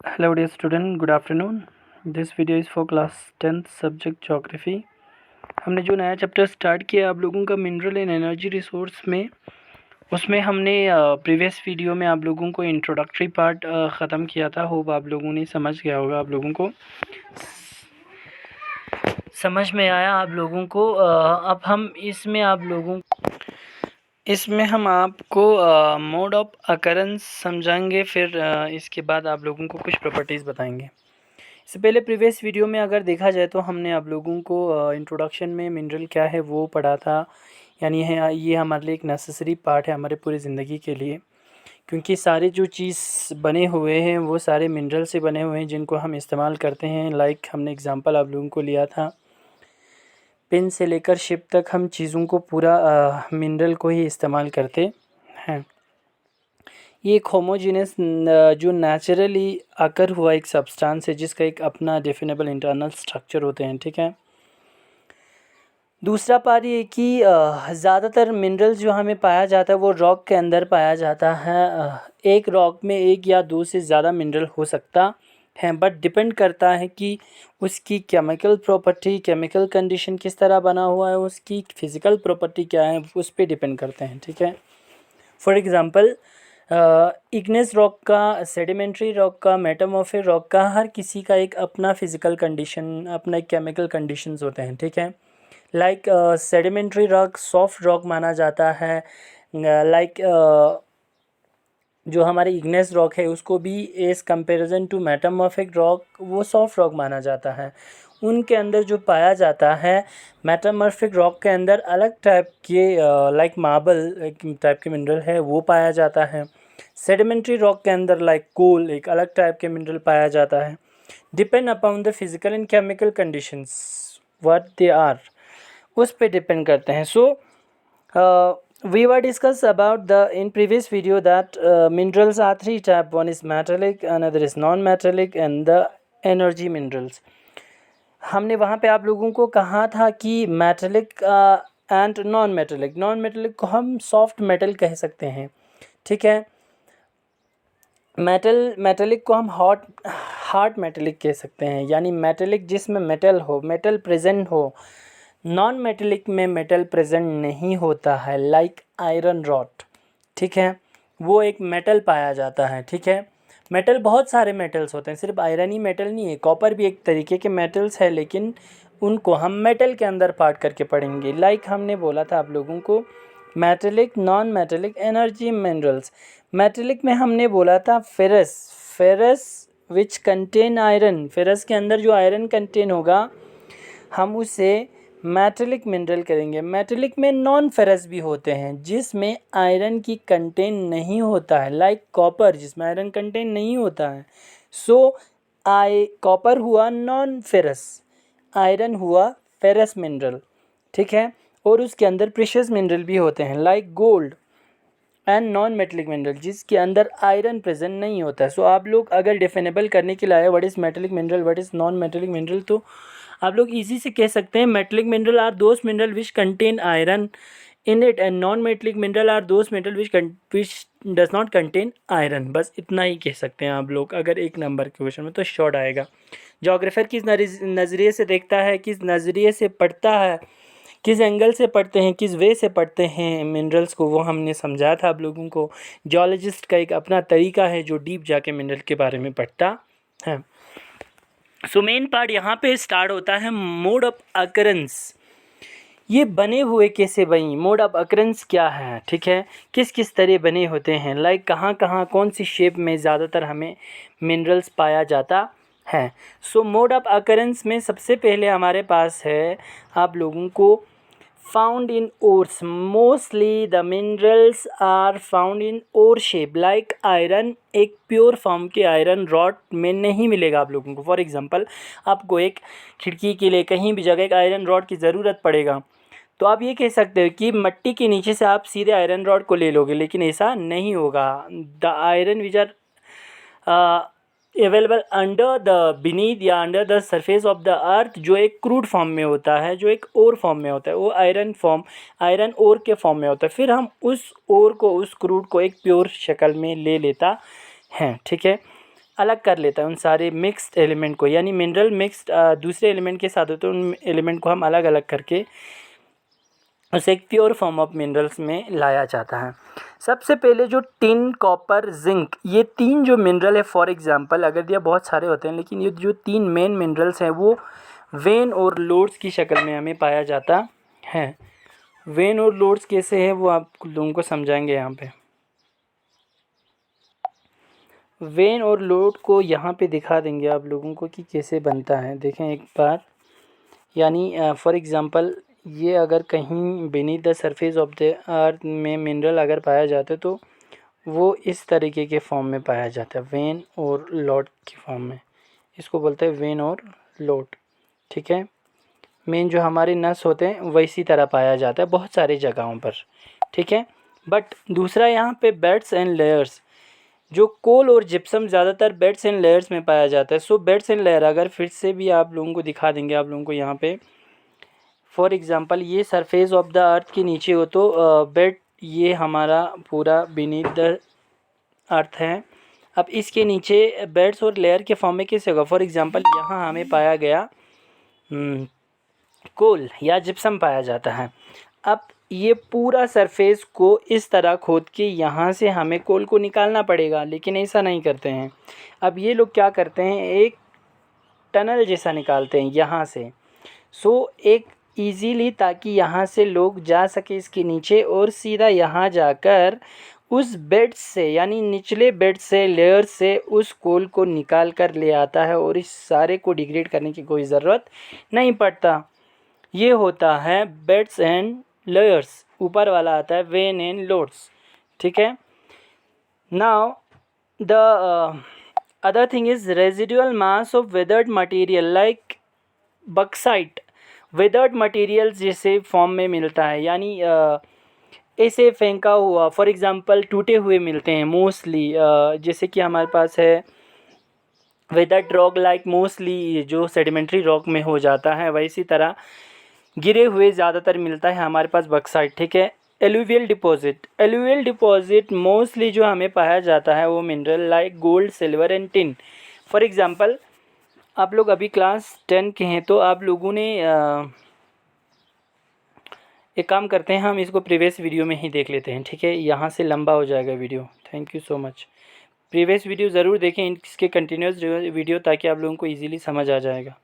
Hello dear student, good afternoon. This video is for class 10th subject geography. हमने जो नया chapter start किया आप लोगों का मिनरल एंड एनर्जी रिसोर्स में, उसमें हमने प्रीवियस वीडियो में आप लोगों को इंट्रोडक्टरी पार्ट ख़त्म किया था। होप आप लोगों ने समझ गया होगा, आप लोगों को समझ में आया आप लोगों को। अब हम इसमें हम आपको मोड ऑफ अकरेंस समझाएंगे, फिर इसके बाद आप लोगों को कुछ प्रॉपर्टीज़ बताएंगे। इससे पहले प्रीवियस वीडियो में अगर देखा जाए तो हमने आप लोगों को इंट्रोडक्शन में मिनरल क्या है वो पढ़ा था। यानी है ये हमारे लिए एक नेसेसरी पार्ट है हमारे पूरी ज़िंदगी के लिए, क्योंकि सारे जो चीज़ बने हुए हैं वो सारे मिनरल से बने हुए हैं जिनको हम इस्तेमाल करते हैं। लाइक हमने एग्जांपल आप लोगों को लिया था, पेन से लेकर शिप तक हम चीज़ों को पूरा मिनरल को ही इस्तेमाल करते हैं। ये एक होमोजीनियस जो नेचुरली आकर हुआ एक सब्सटेंस है जिसका एक अपना डेफिनेबल इंटरनल स्ट्रक्चर होते हैं, ठीक है। दूसरा पार्ट ये कि ज़्यादातर मिनरल्स जो हमें पाया जाता है वो रॉक के अंदर पाया जाता है। एक रॉक में एक या दो से ज़्यादा मिनरल हो सकता है, बट डिपेंड करता है कि उसकी केमिकल प्रॉपर्टी, केमिकल कंडीशन किस तरह बना हुआ है, उसकी फिज़िकल प्रॉपर्टी क्या है, उस पर डिपेंड करते हैं, ठीक है। फॉर एग्ज़ाम्पल इग्नेस रॉक का, सेडिमेंट्री रॉक का, मेटामॉर्फिक रॉक का, हर किसी का एक अपना फिज़िकल कंडीशन, अपना एक केमिकल कंडीशंस होते हैं, ठीक है। Like sedimentary rock soft rock माना जाता है। लाइक जो हमारे इग्नेस रॉक है उसको भी as comparison to metamorphic rock वो सॉफ्ट रॉक माना जाता है। उनके अंदर जो पाया जाता है मेटामॉर्फिक रॉक के अंदर अलग टाइप के लाइक मार्बल एक टाइप के मिनरल है वो पाया जाता है। सेडिमेंट्री रॉक के अंदर लाइक कोल एक अलग टाइप के मिनरल पाया जाता है। Depend upon the physical and chemical conditions what they are, उस पे डिपेंड करते हैं। सो we were discussed about the in previous video that minerals are three type. One is metallic, another is non-metallic and the energy minerals. हमने वहाँ पे आप लोगों को कहा था कि metallic and non metallic, non metallic को हम सॉफ्ट मेटल कह सकते हैं, ठीक है। मेटलिक को हम हार्ड मेटलिक कह सकते हैं, यानी मेटलिक जिसमें मेटल हो, मेटल प्रेजेंट हो। नॉन मेटलिक में मेटल प्रेजेंट नहीं होता है, लाइक आयरन रॉड, ठीक है, वो एक मेटल पाया जाता है, ठीक है। मेटल बहुत सारे मेटल्स होते हैं, सिर्फ आयरन ही मेटल नहीं है, कॉपर भी एक तरीके के मेटल्स है, लेकिन उनको हम मेटल के अंदर पार्ट करके पढ़ेंगे। लाइक हमने बोला था आप लोगों को metallic, non metallic, energy minerals. Metallic में हमने बोला था फेरस, फेरस विच कंटेन आयरन, फेरस के अंदर जो आयरन कंटेन होगा हम उसे मेटलिक मिनरल करेंगे। मेटलिक में नॉन फेरस भी होते हैं जिसमें आयरन की कंटेन नहीं होता है, लाइक कॉपर जिसमें आयरन कंटेन नहीं होता है। सो कॉपर हुआ नॉन फेरस, आयरन हुआ फेरस मिनरल, ठीक है। और उसके अंदर प्रेशियस मिनरल भी होते हैं like gold and non metallic mineral जिसके अंदर आयरन प्रेजेंट नहीं होता है। सो आप लोग अगर डिफाइनेबल करने के लिए आए what is metallic mineral, what is non metallic mineral, तो आप लोग इजी से कह सकते हैं metallic mineral are those mineral which contain iron in it and non metallic mineral are those mineral which does not contain iron. बस इतना ही कह सकते हैं आप लोग अगर एक नंबर के क्वेश्चन में, तो शॉर्ट आएगा। जोग्राफर किस नज़रिए से देखता है, किस नज़रिए से पढ़ता है, किस एंगल से पढ़ते हैं, किस वे से पढ़ते हैं मिनरल्स को, वो हमने समझाया था आप लोगों को। जियोलॉजिस्ट का एक अपना तरीका है जो डीप जाके मिनरल के बारे में पढ़ता है। सो मेन पार्ट यहाँ पे स्टार्ट होता है मोड ऑफ अकरेंस। ये बने हुए कैसे बनी, मोड ऑफ अकरेंस क्या है, ठीक है, किस किस तरह बने होते हैं, लाइक कहाँ कहाँ कौन सी शेप में ज़्यादातर हमें मिनरल्स पाया जाता है। सो मोड ऑफ अकरेंस में सबसे पहले हमारे पास है आप लोगों को found in ores. Mostly the minerals are found in ore shape, like iron एक प्योर फॉर्म के आयरन रॉड में नहीं मिलेगा आप लोगों को। फॉर एग्जांपल आपको एक खिड़की के लिए कहीं भी जगह एक आयरन रॉड की ज़रूरत पड़ेगा, तो आप ये कह सकते हो कि मट्टी के नीचे से आप सीधे आयरन रॉड को ले लोगे, लेकिन ऐसा नहीं होगा। The iron which are available under the beneath या under the surface of the earth, जो एक क्रूड फॉर्म में होता है, जो एक ओर फॉर्म में होता है, वो आयरन ओर के फॉर्म में होता है। फिर हम उस ओर को, उस क्रूड को एक प्योर शक्ल में ले लेता है, ठीक है। अलग कर लेता है उन सारे मिक्स्ड एलिमेंट को, यानी मिनरल मिक्स्ड दूसरे एलिमेंट के साथ होते हैं, उन एलिमेंट को हम अलग अलग करके उसे एक प्योर फॉर्म ऑफ मिनरल्स में लाया जाता है। सबसे पहले जो टिन, कॉपर, जिंक, ये 3 जो मिनरल है, फॉर एग्जांपल अगर दिया बहुत सारे होते हैं, लेकिन ये जो 3 मेन मिनरल्स हैं वो वेन और लोड्स की शक्ल में हमें पाया जाता है। वेन और लोड्स कैसे है वो आप लोगों को समझाएंगे यहाँ पे। वेन और लोड को यहाँ पे दिखा देंगे आप लोगों को कि कैसे बनता है। देखें एक बार, यानी फॉर एग्ज़ाम्पल ये अगर कहीं beneath the surface of the अर्थ में मिनरल अगर पाया जाता है तो वो इस तरीके के फॉर्म में पाया जाता है, वेन और लोड की फॉर्म में। इसको बोलते हैं वेन और लोड, ठीक है। मेन जो हमारे नस होते हैं वह इसी तरह पाया जाता है बहुत सारी जगहों पर, ठीक है। बट दूसरा यहाँ पे बेड्स एंड लेयर्स, जो कोल और जिप्सम ज़्यादातर बेड्स एंड लेयर्स में पाया जाता है। सो बेड्स एंड लेयर अगर फिर से भी आप लोगों को दिखा देंगे आप लोगों को यहाँ पे, फॉर एग्ज़ाम्पल ये सरफेस ऑफ द अर्थ के नीचे हो तो बेड ये हमारा पूरा बीनीथ द अर्थ है। अब इसके नीचे बेड्स और लेयर के फॉर्म में कैसे होगा, फॉर एग्ज़ाम्पल यहाँ हमें पाया गया कोल या जिप्सम पाया जाता है। अब ये पूरा सरफेस को इस तरह खोद के यहाँ से हमें कोल को निकालना पड़ेगा, लेकिन ऐसा नहीं करते हैं। अब ये लोग क्या करते हैं, एक टनल जैसा निकालते हैं यहाँ से, सो एक इजीली, ताकि यहाँ से लोग जा सके इसके नीचे और सीधा यहाँ जाकर उस बेड से, यानी निचले बेड से, लेयर से उस कोल को निकाल कर ले आता है और इस सारे को डिग्रेड करने की कोई ज़रूरत नहीं पड़ता। ये होता है बेड्स एंड लेयर्स। ऊपर वाला आता है वेन एंड लोड्स, ठीक है। Now the other thing is residual mass of weathered material like bauxite. Weathered material जैसे फॉर्म में मिलता है, यानी ऐसे फेंका हुआ, फॉर एग्जांपल टूटे हुए मिलते हैं मोस्टली, जैसे कि हमारे पास है वेदर्ड रॉक लाइक मोस्टली जो सेडिमेंट्री रॉक में हो जाता है, वैसी तरह गिरे हुए ज़्यादातर मिलता है हमारे पास बक्साइट, ठीक है। Alluvial deposit, alluvial deposit mostly जो हमें पाया जाता है वो mineral like gold, silver and tin. For example आप लोग अभी क्लास 10 के हैं तो आप लोगों ने एक काम करते हैं, हम इसको प्रीवियस वीडियो में ही देख लेते हैं, ठीक है। यहाँ से लंबा हो जाएगा video. Thank you so much. Previous video ज़रूर देखें इसके कंटिन्यूस वीडियो, ताकि आप लोगों को ईज़िली समझ आ जाएगा।